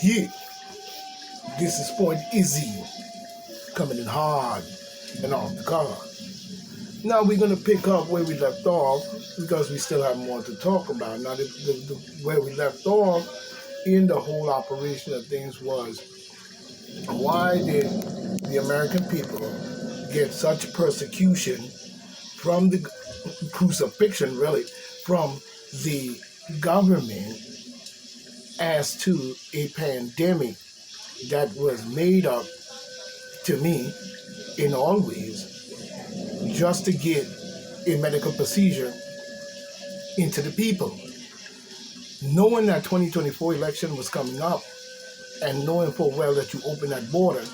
Here, this is Point Izzy coming in hard and off the card. Now we're going to pick up where we left off because we still have more to talk about. Now, where we left off in the whole operation of things was why did the American people get such persecution from the crucifixion, really, from the government as to a pandemic that was made up, to me, in all ways, just to get a medical procedure into the people. Knowing that 2024 election was coming up and knowing full well that you open that border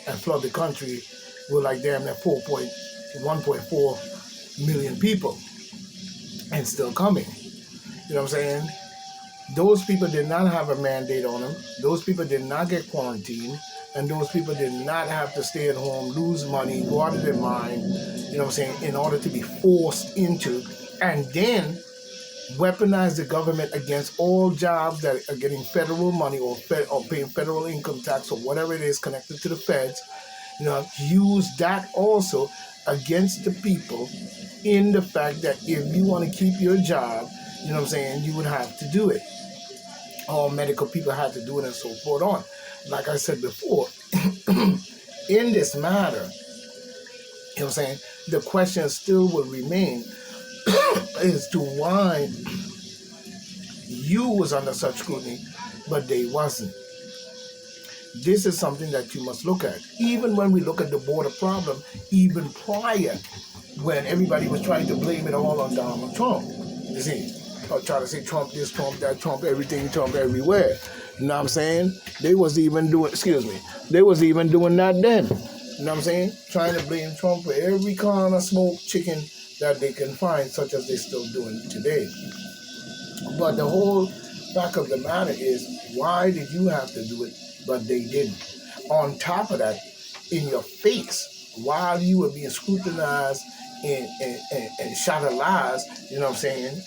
and flood the country with like damn near 1.4 million people and still coming. You know what I'm saying? Those people did not have a mandate on them. Those people did not get quarantined. And those people did not have to stay at home, lose money, go out of their mind, you know what I'm saying, in order to be forced into, and then weaponize the government against all jobs that are getting federal money or paying federal income tax or whatever it is connected to the feds. You know, use that also against the people in the fact that if you want to keep your job, you know what I'm saying, you would have to do it. All medical people had to do it and so forth on. Like I said before, in this matter, you know what I'm saying, the question still will remain as to why you was under such scrutiny, but they wasn't. This is something that you must look at. Even when we look at the border problem, even prior, when everybody was trying to blame it all on Donald Trump, you see, or try to say Trump this, Trump that, Trump everything, Trump everywhere. You know what I'm saying? They was even doing that then. You know what I'm saying? Trying to blame Trump for every kind of smoked chicken that they can find, such as they're still doing today. But the whole fact of the matter is, why did you have to do it, but they didn't? On top of that, in your face, while you were being scrutinized and shot at lies, you know what I'm saying?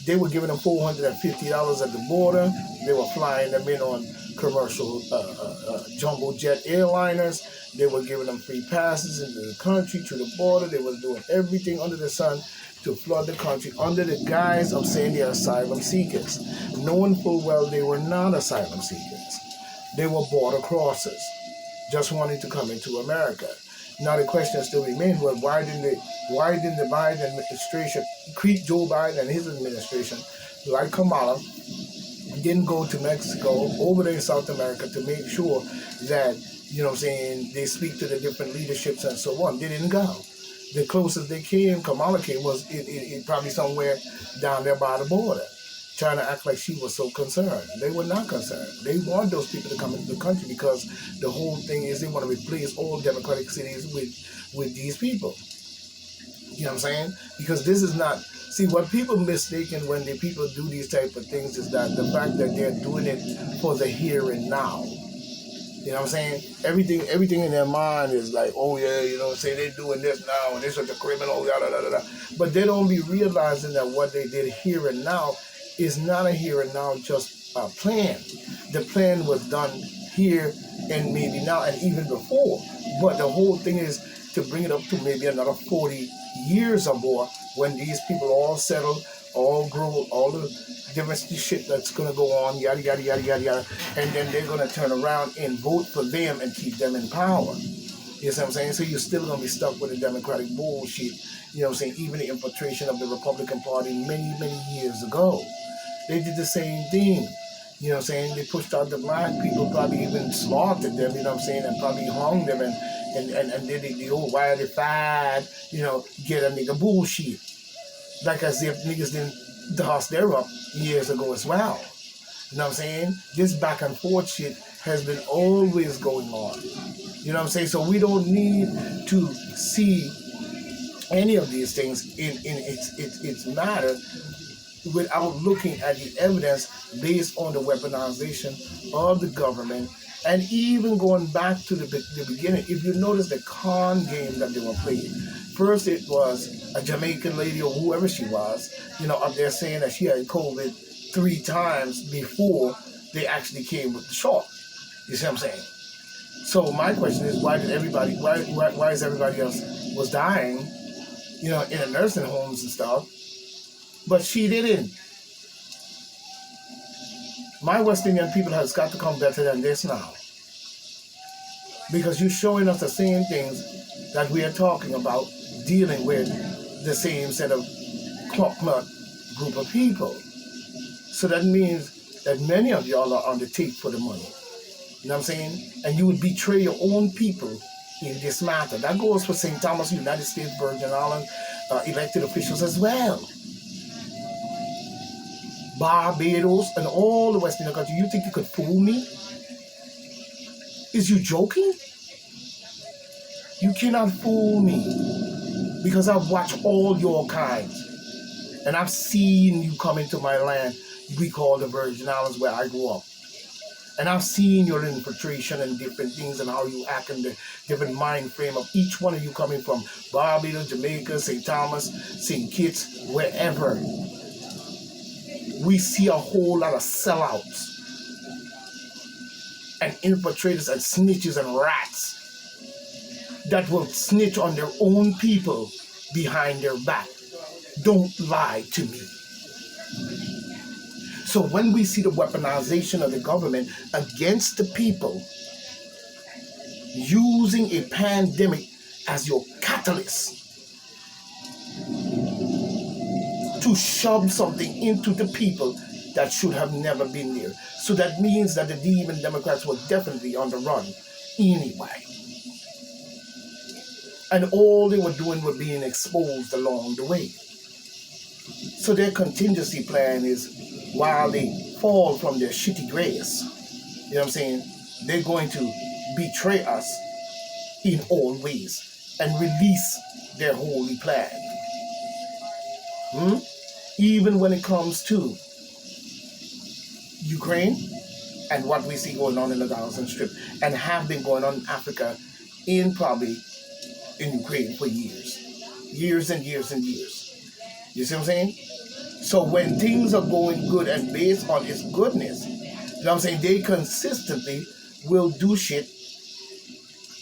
They were giving them $450 at the border. They were flying them in on commercial jumbo jet airliners. They were giving them free passes into the country, to the border. They were doing everything under the sun to flood the country under the guise of saying they're asylum seekers, knowing full well they were not asylum seekers. They were border crossers, just wanting to come into America. Now the question still remains: well, why didn't the Biden administration, Joe Biden and his administration, like Kamala, didn't go to Mexico, over there in South America, to make sure that, you know what I'm saying, they speak to the different leaderships and so on? They didn't go. The closest they came, Kamala came, was it probably somewhere down there by the border, trying to act like she was so concerned. They were not concerned. They want those people to come into the country because the whole thing is they want to replace all democratic cities with these people. You know what I'm saying? Because this is not... See, what people mistaken when the people do these type of things is that the fact that they're doing it for the here and now. You know what I'm saying? Everything in their mind is like, oh yeah, you know what I'm saying, they're doing this now and they're such a criminal, yada, yada, yada. But they don't be realizing that what they did here and now is not a here and now just a plan. The plan was done here and maybe now and even before. But the whole thing is to bring it up to maybe another 40 years or more when these people all settle, all grow, all the different shit that's going to go on, yada, yada, yada, yada, yada. And then they're going to turn around and vote for them and keep them in power. You know what I'm saying? So you're still going to be stuck with the Democratic bullshit. You know what I'm saying? Even the infiltration of the Republican Party many, many years ago. They did the same thing. You know what I'm saying? They pushed out the black people, probably even slaughtered them, you know what I'm saying, and probably hung them and did the old why they fired, you know, get a nigga bullshit. Like as if niggas didn't toss their up years ago as well. You know what I'm saying? This back and forth shit has been always going on. You know what I'm saying? So we don't need to see any of these things in its matter without looking at the evidence based on the weaponization of the government, and even going back to the beginning. If you notice the con game that they were playing, first it was a Jamaican lady or whoever she was, you know, up there saying that she had COVID 3 times before they actually came with the short. You see what I'm saying? So my question is, why is everybody else was dying, in the nursing homes and stuff, but she didn't? My West Indian people has got to come better than this now. Because you're showing us the same things that we are talking about, dealing with the same set of clocknut group of people. So that means that many of y'all are on the take for the money. You know what I'm saying? And you would betray your own people in this matter. That goes for St. Thomas, United States, Virgin Island, elected officials as well. Barbados and all the West Indian countries. You think you could fool me? Is you joking? You cannot fool me, because I've watched all your kinds, and I've seen you come into my land we call the Virgin Islands, where I grew up. And I've seen your infiltration and different things and how you act in the different mind frame of each one of you coming from Barbados, Jamaica, St. Thomas, St. Kitts, wherever. We see a whole lot of sellouts and infiltrators and snitches and rats that will snitch on their own people behind their back. Don't lie to me. So when we see the weaponization of the government against the people, using a pandemic as your catalyst to shove something into the people that should have never been there. So that means that the demon Democrats were definitely on the run anyway. And all they were doing was being exposed along the way. So their contingency plan is, while they fall from their shitty grace, you know what I'm saying, they're going to betray us in all ways and release their holy plan. Even when it comes to Ukraine and what we see going on in the Gaza Strip and have been going on in Africa, probably in Ukraine for years and years and years. You see what I'm saying? So when things are going good and based on its goodness, you know what I'm saying, they consistently will do shit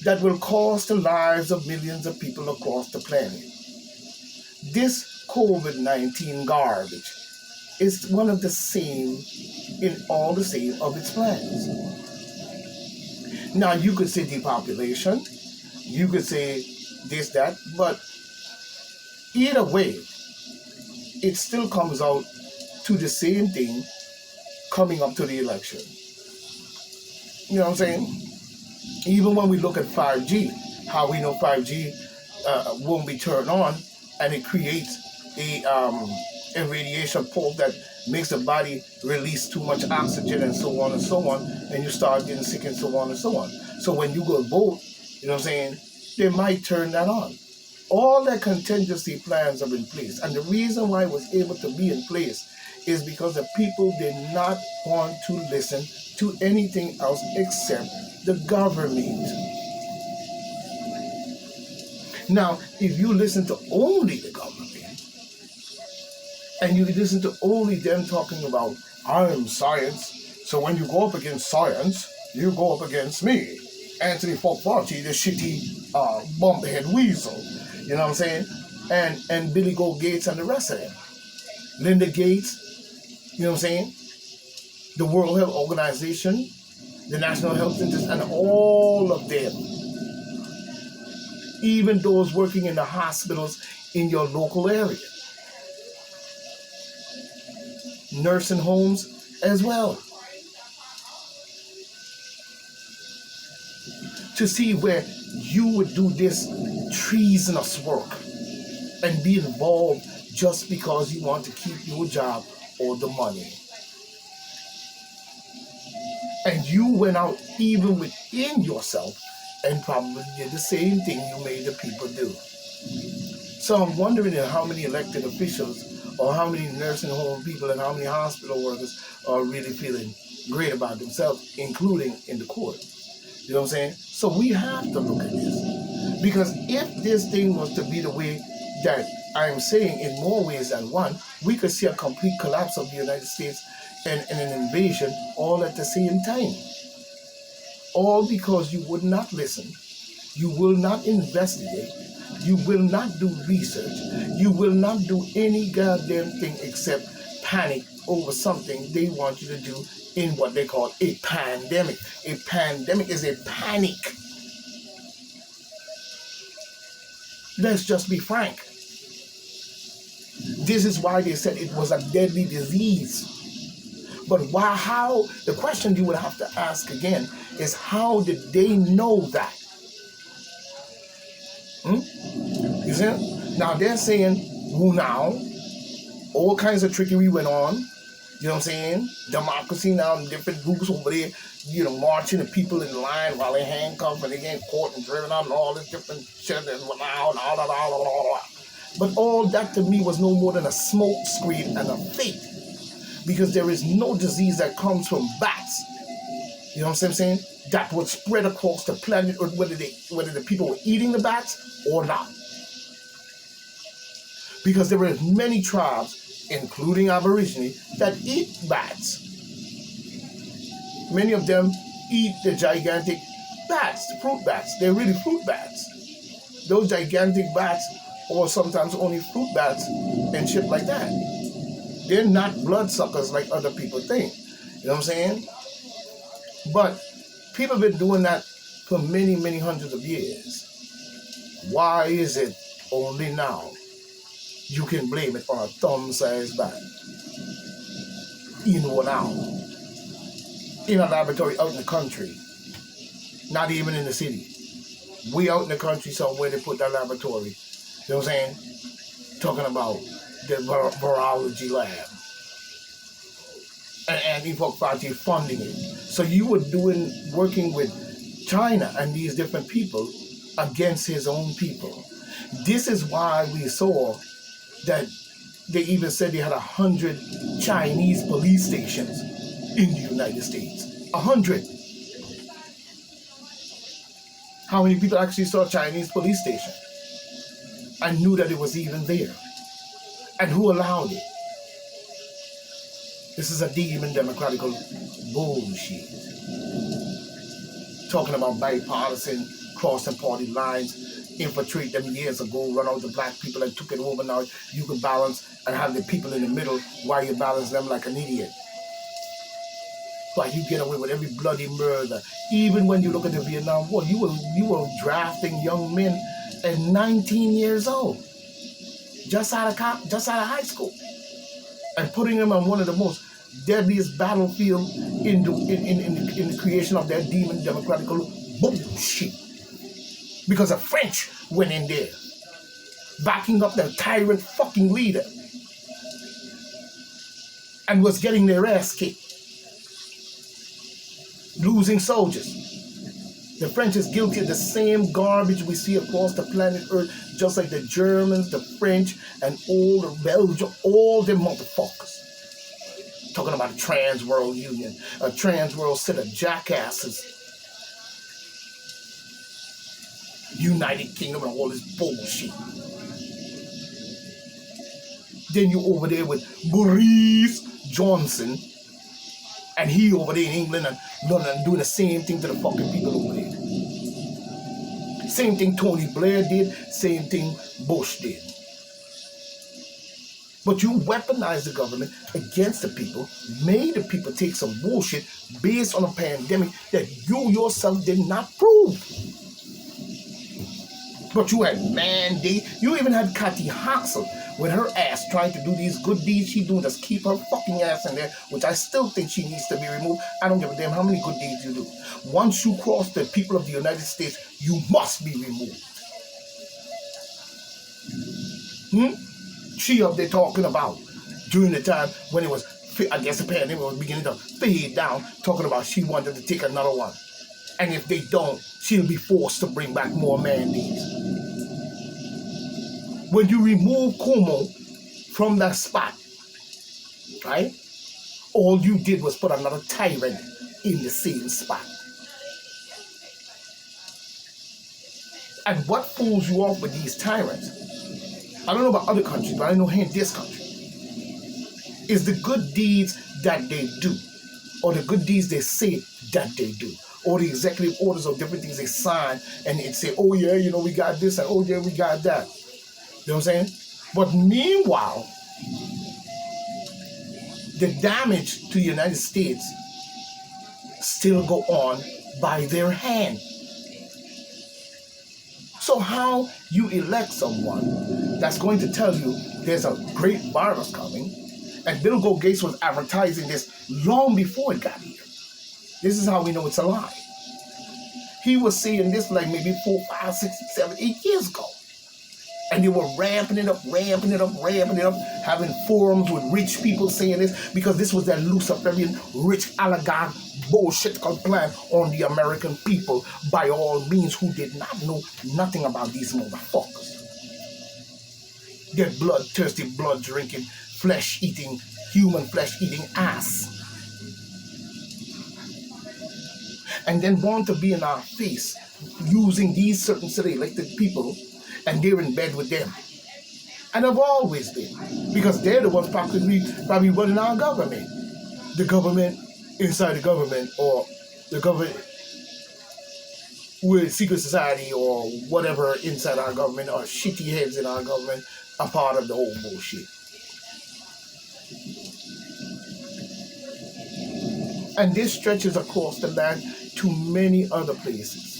that will cost the lives of millions of people across the planet. This COVID-19 garbage is one of the same in all the same of its plans. Now you could say depopulation, you could say this, that, but either way, it still comes out to the same thing coming up to the election. You know what I'm saying? Even when we look at 5G, how we know 5G won't be turned on, and it creates a radiation pulse that makes the body release too much oxygen and so on and so on, and you start getting sick and so on and so on. So when you go vote, you know what I'm saying, they might turn that on. All their contingency plans are in place. And the reason why it was able to be in place is because the people did not want to listen to anything else except the government. Now, if you listen to only the government, and you listen to only them talking about, I am science, so when you go up against science, you go up against me, Anthony Fauci, the shitty bumphead weasel, you know what I'm saying? And Billy Goat Gates and the rest of them. Linda Gates, you know what I'm saying? The World Health Organization, the National Health Institute, and all of them. Even those working in the hospitals in your local area. Nursing homes as well. To see where you would do this treasonous work and be involved just because you want to keep your job or the money. And you went out even within yourself and probably did the same thing you made the people do. So I'm wondering how many elected officials or how many nursing home people and how many hospital workers are really feeling great about themselves, including in the court. You know what I'm saying? So we have to look at this. Because if this thing was to be the way that I am saying in more ways than one, we could see a complete collapse of the United States and an invasion all at the same time. All because you would not listen, you will not investigate, you will not do research, you will not do any goddamn thing except panic over something they want you to do in what they call a pandemic. A pandemic is a panic. Let's just be frank. This is why they said it was a deadly disease. But why? How? The question you would have to ask again is, how did they know that? You see? Now they're saying, who now? All kinds of trickery went on. You know what I'm saying? Democracy now, and different groups over there, marching the people in line while they're handcuffed and they get caught and driven out and all this different shit and all. But all that to me was no more than a smoke screen and a fake. Because there is no disease that comes from bats. You know what I'm saying? That would spread across the planet, or whether the people were eating the bats or not. Because there are many tribes, including Aborigine, that eat bats. Many of them eat the gigantic bats, the fruit bats. They're really fruit bats. Those gigantic bats, or sometimes only fruit bats and shit like that. They're not bloodsuckers like other people think. You know what I'm saying? But people have been doing that for many, many hundreds of years. Why is it only now you can blame it on a thumb-sized bat? Now. In a laboratory out in the country. Not even in the city. Way out in the country somewhere they put that laboratory. You know what I'm saying? Talking about the virology lab. And Epoch Party funding it. So you were working with China and these different people against his own people. This is why we saw that they even said they had 100 Chinese police stations in the United States. 100. How many people actually saw a Chinese police station and knew that it was even there? And who allowed it? This is a demon democratical bullshit. Talking about bipartisan, crossing party lines, infiltrate them years ago, run out the black people and took it over. Now you can balance and have the people in the middle while you balance them like an idiot. But you get away with every bloody murder. Even when you look at the Vietnam War, you were drafting young men at 19 years old. Just out of high school, and putting them on one of the most deadliest battlefield in the creation of that demon democratical bullshit. Because the French went in there, backing up their tyrant fucking leader, and was getting their ass kicked, losing soldiers. The French is guilty of the same garbage we see across the planet Earth, just like the Germans, the French, and all the Belgium, all them motherfuckers. Talking about a trans world union, a trans world set of jackasses. United Kingdom and all this bullshit. Then you over there with Boris Johnson, and he over there in England and London doing the same thing to the fucking people over there. Same thing Tony Blair did, same thing Bush did. But you weaponized the government against the people, made the people take some bullshit based on a pandemic that you yourself did not prove. But you had mandate. You even had Kathy Hochul with her ass trying to do these good deeds she doing, just keep her fucking ass in there, which I still think she needs to be removed. I don't give a damn how many good deeds you do. Once you cross the people of the United States, you must be removed. She up there talking about during the time when it was, I guess the pandemic was beginning to fade down, talking about she wanted to take another one. And if they don't, she'll be forced to bring back more mandates. When you remove Cuomo from that spot, right? All you did was put another tyrant in the same spot. And what fools you off with these tyrants? I don't know about other countries, but I know here in this country, is the good deeds that they do, or the good deeds they say that they do, or the executive orders or different things they sign and it say, oh yeah, we got this, and oh yeah, we got that. You know what I'm saying? But meanwhile, the damage to the United States still go on by their hand. So how you elect someone that's going to tell you there's a great virus coming, and Bill Gates was advertising this long before it got here. This is how we know it's a lie. He was saying this like maybe 4, 5, 6, 7, 8 years ago. And they were ramping it up, having forums with rich people saying this, because this was that Luciferian rich oligarch bullshit plan on the American people by all means, who did not know nothing about these motherfuckers. Their bloodthirsty, blood-drinking, flesh-eating, human flesh-eating ass. And then want to be in our face using these certain elected people, and they're in bed with them. And have always been. Because they're the ones probably running our government. The government inside the government, or the government with secret society or whatever inside our government, or shitty heads in our government are part of the whole bullshit. And this stretches across the land to many other places.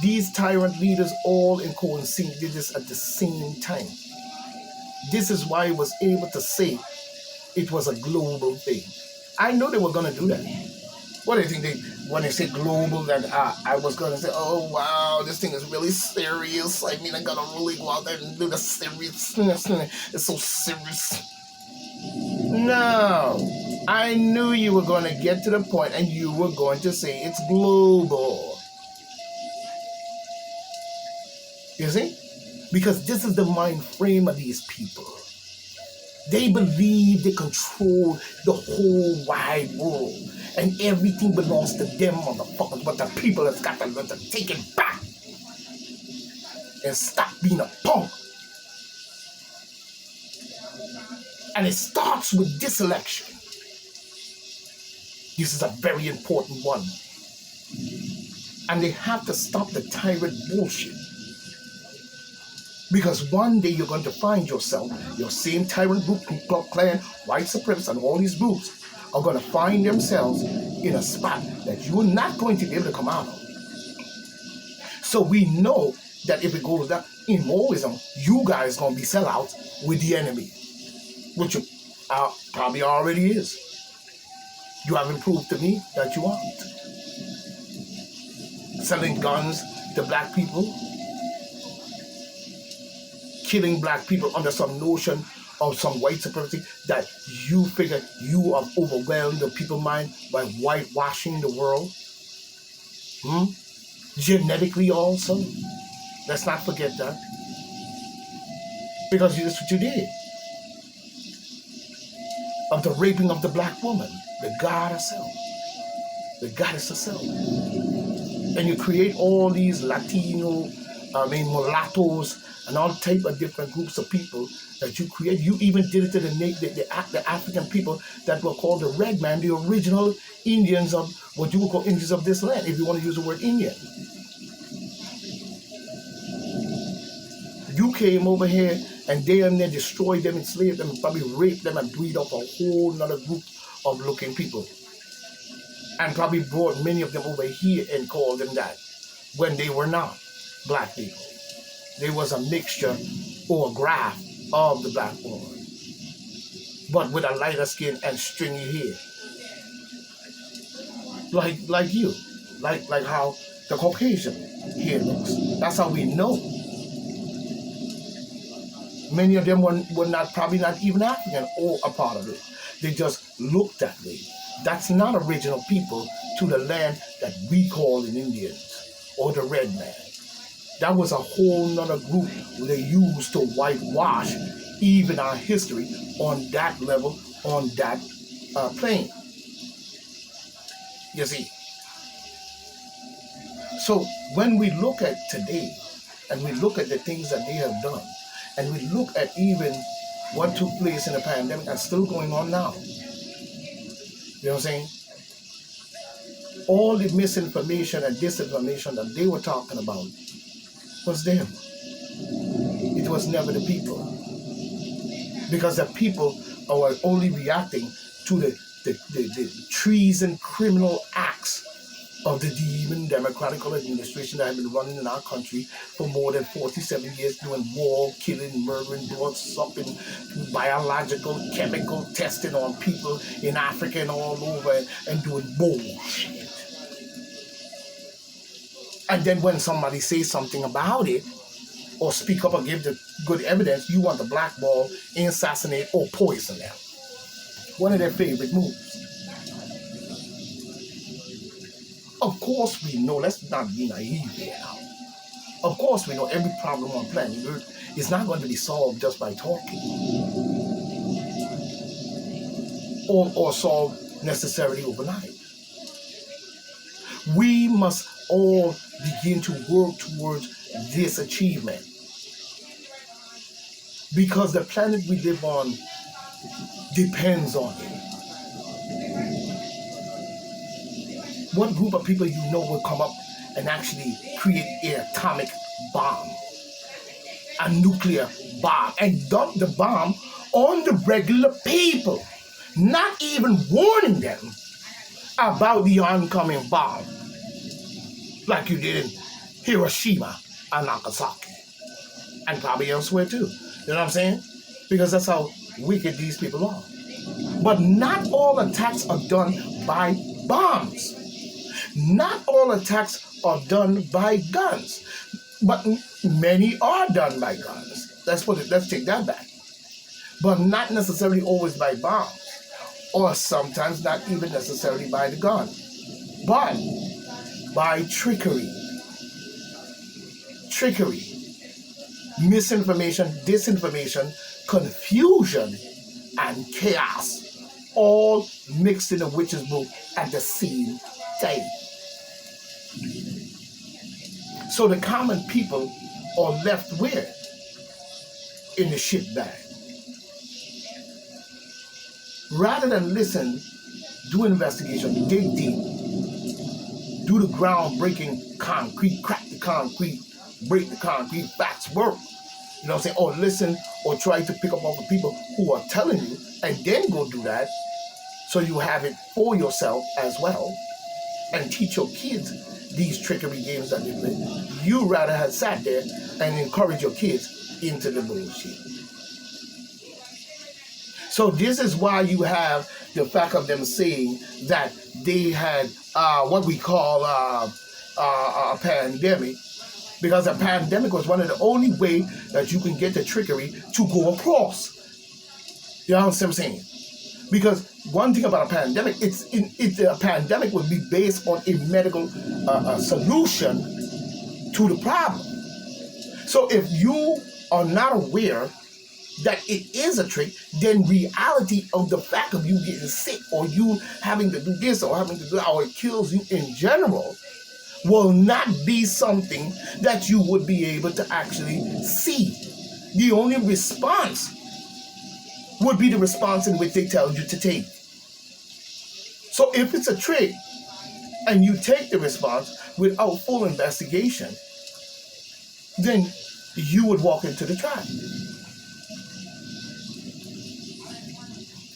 These tyrant leaders all in coincidence did this at the same time. This is why I was able to say it was a global thing. I know they were going to do that. What do you think when they say global, that I was going to say, oh wow, this thing is really serious. I mean, I got to really go out there and do the seriousness. It's so serious. No. I knew you were going to get to the point and you were going to say it's global. You see? Because this is the mind frame of these people. They believe they control the whole wide world. And everything belongs to them, motherfuckers. But the people has got to learn to take it back. And stop being a punk. And it starts with this election. This is a very important one. And they have to stop the tyrant bullshit. Because one day you're going to find yourself, your same tyrant group, Ku Klux Klan, white supremacists, and all these groups are going to find themselves in a spot that you're not going to be able to come out of. So we know that if it goes down in Moism, you guys are going to be sellouts with the enemy, which you probably already is. You haven't proved to me that you aren't. Selling guns to black people, killing black people under some notion of some white supremacy that you figure you have overwhelmed the people's mind by whitewashing the world. Genetically also. Let's not forget that. Because that's what you did. Of the raping of the black woman, the god herself, the goddess herself. And you create all these Latino, mulattoes, and all type of different groups of people that you create. You even did it to the African people that were called the red man, the original Indians of what you would call Indians of this land, if you want to use the word Indian. You came over here and they destroyed them, enslaved them, and probably raped them and breed up a whole nother group of looking people. And probably brought many of them over here and called them that, when they were not black people. There was a mixture or a graft of the black woman, but with a lighter skin and stringy hair. Like you. Like how the Caucasian hair looks. That's how we know. Many of them were probably not even African or a part of it. They just looked that way. That's not original people to the land that we call the Indians or the red man. That was a whole nother group they used to whitewash even our history on that level, on that plane. You see. So when we look at today, and we look at the things that they have done, and we look at even what took place in the pandemic and still going on now. You know what I'm saying? All the misinformation and disinformation that they were talking about was them. It was never the people. Because the people are only reacting to the treason criminal acts of the demon democratical administration that have been running in our country for more than 47 years, doing war, killing, murdering, blood sucking, biological, chemical testing on people in Africa and all over, and doing bullshit. And then when somebody says something about it, or speak up or give the good evidence, you want to blackball, assassinate, or poison them. One of their favorite moves. Of course we know, let's not be naive here now. Of course we know every problem on planet Earth is not going to be solved just by talking. Or solved necessarily overnight. We must all begin to work towards this achievement. Because the planet we live on depends on it. What group of people you know will come up and actually create an atomic bomb, a nuclear bomb, and dump the bomb on the regular people, not even warning them about the oncoming bomb, like you did in Hiroshima and Nagasaki, and probably elsewhere too. You know what I'm saying? Because that's how wicked these people are. But not all attacks are done by bombs. Not all attacks are done by guns. But many are done by guns. Let's take that back. But not necessarily always by bombs. Or sometimes not even necessarily by the gun. But by trickery. Trickery. Misinformation, disinformation, confusion, and chaos, all mixed in a witch's brew at the same time. So the common people are left where? In the shit bag. Rather than listen, do an investigation, dig deep, do the groundbreaking concrete, crack the concrete, break the concrete, facts work. You know what I'm saying? Or listen or try to pick up other people who are telling you and then go do that so you have it for yourself as well and teach your kids these trickery games that they play. You rather have sat there and encourage your kids into the bullshit. So this is why you have the fact of them saying that they had what we call a pandemic. Because a pandemic was one of the only way that you can get the trickery to go across. You know what I'm saying? Because one thing about a pandemic, a pandemic would be based on a medical solution to the problem. So if you are not aware that it is a trick, then reality of the fact of you getting sick or you having to do this or having to do that or it kills you in general will not be something that you would be able to actually see. The only response would be the response in which they tell you to take. So if it's a trick and you take the response without full investigation, then you would walk into the trap.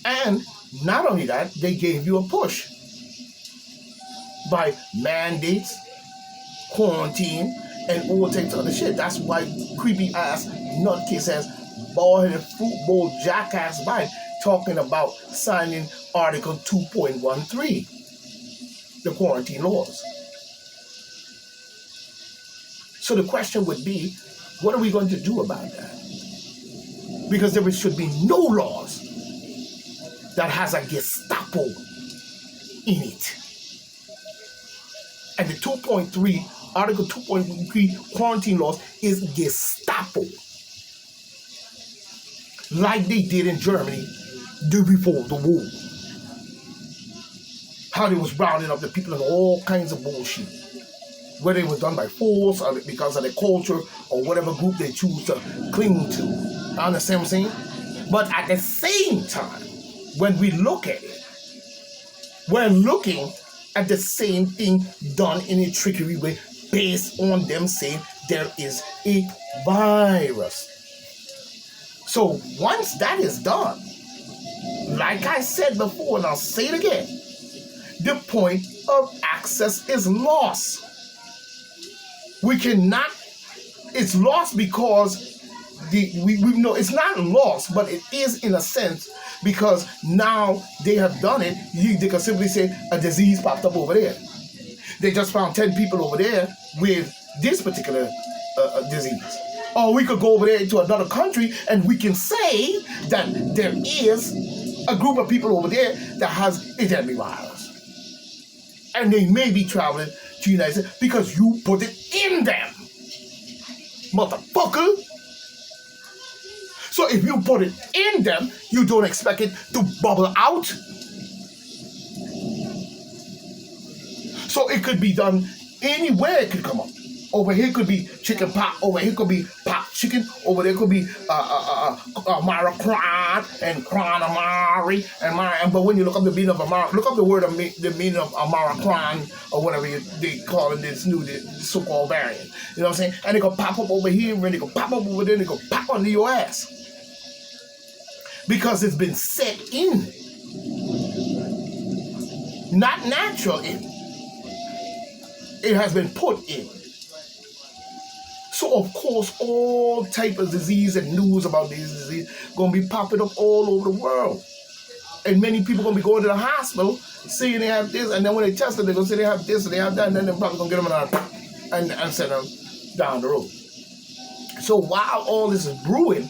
And not only that, they gave you a push by mandates, quarantine, and all types of other shit. That's why creepy ass nutcase ass bald-headed football jackass vibe talking about signing Article 2.13, the quarantine laws. So the question would be, what are we going to do about that? Because there should be no laws that has a Gestapo in it. And the 2.3, Article 2.3 quarantine laws is Gestapo. Like they did in Germany before the war. How they was rounding up the people in all kinds of bullshit. Whether it was done by force or because of their culture or whatever group they choose to cling to. You understand what I'm saying? But at the same time, when we look at it, we're looking at the same thing done in a trickery way based on them saying there is a virus. So once that is done, like I said before, and I'll say it again, the point of access is lost. We cannot, it's lost because we know it's not lost, but it is in a sense because now they have done it. They can simply say a disease popped up over there. They just found 10 people over there with this particular disease. Or we could go over there to another country and we can say that there is a group of people over there that has a deadly virus. And they may be traveling to the United States because you put it in them. Motherfucker. So if you put it in them, you don't expect it to bubble out. So it could be done anywhere it could come up. Over here could be chicken pot. Over here could be pot chicken. Over there could be Mara Kran and Kran Amari and Mara. But when you look up the meaning of Amara, look up the word the meaning of Amara Kran or whatever they call it this new so-called variant. You know what I'm saying? And it could pop up over here, and it could pop up over there, and it could pop under your ass because it's been set in, not natural in. It has been put in. So of course, all type of disease and news about this disease gonna be popping up all over the world, and many people gonna be going to the hospital saying they have this, and then when they test it, they're gonna say they have this and they have that, and then they're probably gonna get them and send them down the road. So while all this is brewing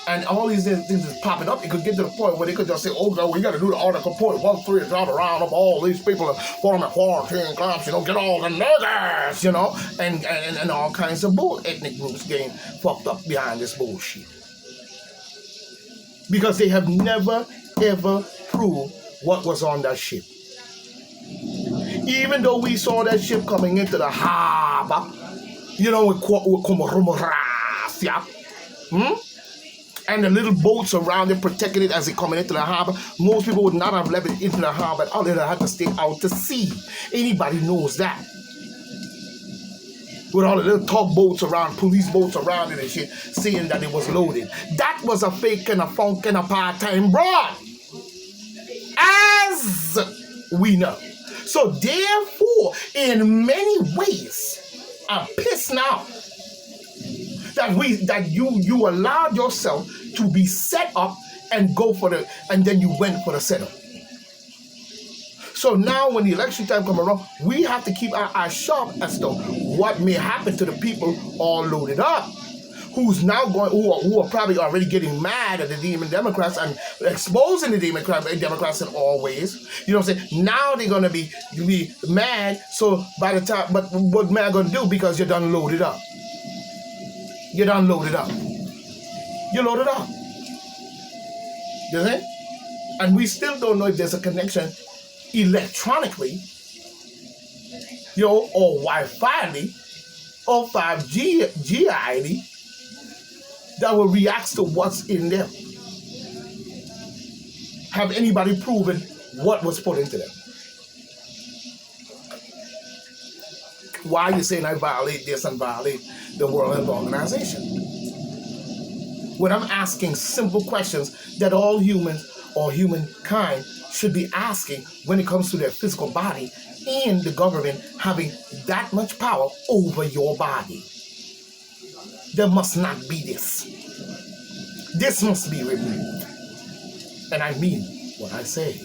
and all these things is popping up, it could get to the point where they could just say, "Oh no, we got to do the Article 0.13 and drop around up all these people and form a quarantine camps, get all the niggers, and all kinds of ethnic groups getting fucked up behind this bullshit because they have never ever proved what was on that ship. Even though we saw that ship coming into the harbor, and the little boats around it protecting it as it coming into the harbor, most people would not have left it into the harbor at all. They'd have had to stay out to sea. Anybody knows that. With all the little tugboats around, police boats around it and shit, saying that it was loaded. That was a fake and a funk and a part-time broad. As we know. So therefore, in many ways, I'm pissed now that you allowed yourself to be set up and then you went for the setup. So now when the election time comes around, we have to keep our eyes sharp as to what may happen to the people all loaded up, who are probably already getting mad at the Demon Democrats and exposing the Democrats in all ways. You know what I'm saying? Now they're gonna be mad. So by the time, but what man gonna do because you're done loaded up? You done loaded up. You loaded up. You see? And we still don't know if there's a connection electronically, or Wi-Fi or 5G that will react to what's in them. Have anybody proven what was put into them? Why are you saying I violate this and violate the World Health Organization? When I'm asking simple questions that all humans or humankind should be asking when it comes to their physical body and the government having that much power over your body. There must not be this. This must be removed. And I mean what I say.